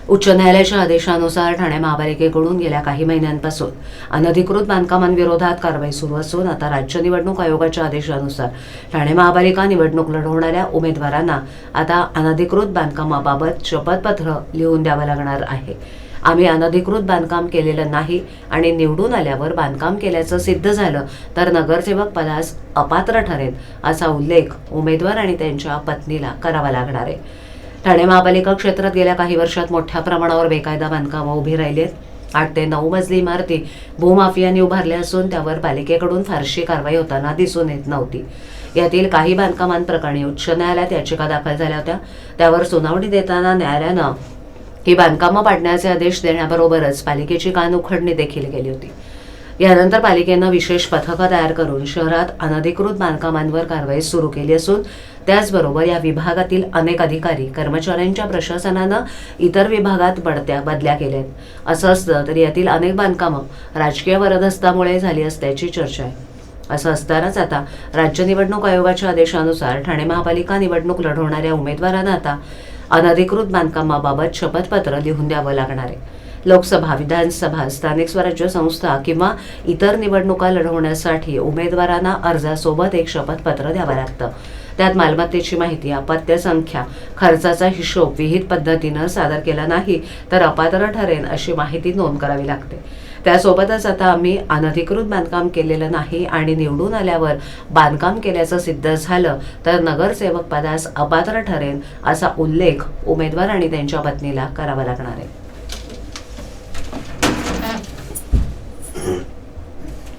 उच्च न्यायालयाच्या आदेशानुसार ठाणे महापालिकेकडून गेल्या काही महिन्यांपासून अनधिकृत बांधकामांविरोधात कारवाई सुरू असून आता राज्य निवडणूक आयोगाच्या आदेशानुसार ठाणे महापालिका निवडणूक लढवणाऱ्या उमेदवारांना आता अनधिकृत बांधकामाबाबत शपथपत्र लिहून द्यावं लागणार आहे। आम्ही अनधिकृत बांधकाम केलेलं नाही आणि निवडून आल्यावर बांधकाम केल्याचं सिद्ध झालं तर नगरसेवक पदास अपात्र ठरेल असा उल्लेख उमेदवार आणि त्यांच्या पत्नीला करावा लागणार आहे। ठाणे महापालिका क्षेत्रात गेल्या काही वर्षात मोठ्या प्रमाणावर बेकायदा बांधकामं उभी राहिली आहेत। 8 ते 9 मजली इमारती भूमाफियांनी उभारल्या असून त्यावर पालिकेकडून फारशी कारवाई होताना दिसून येत नव्हती। यातील काही बांधकामांप्रकरणी उच्च न्यायालयात याचिका दाखल झाल्या होत्या। त्यावर सुनावणी देताना न्यायालयानं ही बांधकामं पाडण्याचे आदेश देण्याबरोबरच पालिकेची कानउघडणी देखील केली होती। यानंतर पालिकेनं विशेष पथकं तयार करून शहरात अनधिकृत बांधकामांवर कारवाई सुरू केली असून त्याचबरोबर या विभागातील अनेक अधिकारी कर्मचाऱ्यांच्या प्रशासनानं इतर विभागात बदल्या केल्यात। असं असलं तरी यातील अनेक बांधकामं राजकीय वरदहस्तामुळे झाली असल्याची चर्चा आहे। असं असतानाच आता राज्य निवडणूक आयोगाच्या आदेशानुसार ठाणे महापालिका निवडणूक लढवणाऱ्या उमेदवारांना आता अनधिकृत बांधकामाबाबत शपथपत्र लिहून द्यावं लागणार आहे। लोकसभा, विधानसभा, स्थानिक स्वराज्य संस्था किंवा इतर निवडणुका लढवण्यासाठी उमेदवारांना अर्जासोबत एक शपथपत्र द्यावं लागतं। त्यात मालमत्तेची माहिती, अपत्य संख्या, खर्चाचा हिशोब विहित पद्धतीनं सादर केला नाही तर अपात्र ठरेल अशी माहिती नोंद करावी लागते। त्यासोबतच आता आम्ही अनधिकृत बांधकाम केलेलं नाही आणि निवडून आल्यावर बांधकाम केल्याचं सिद्ध झालं तर नगरसेवक पदास अपात्र ठरेल असा उल्लेख उमेदवार आणि त्यांच्या पत्नीला करावा लागणार आहे।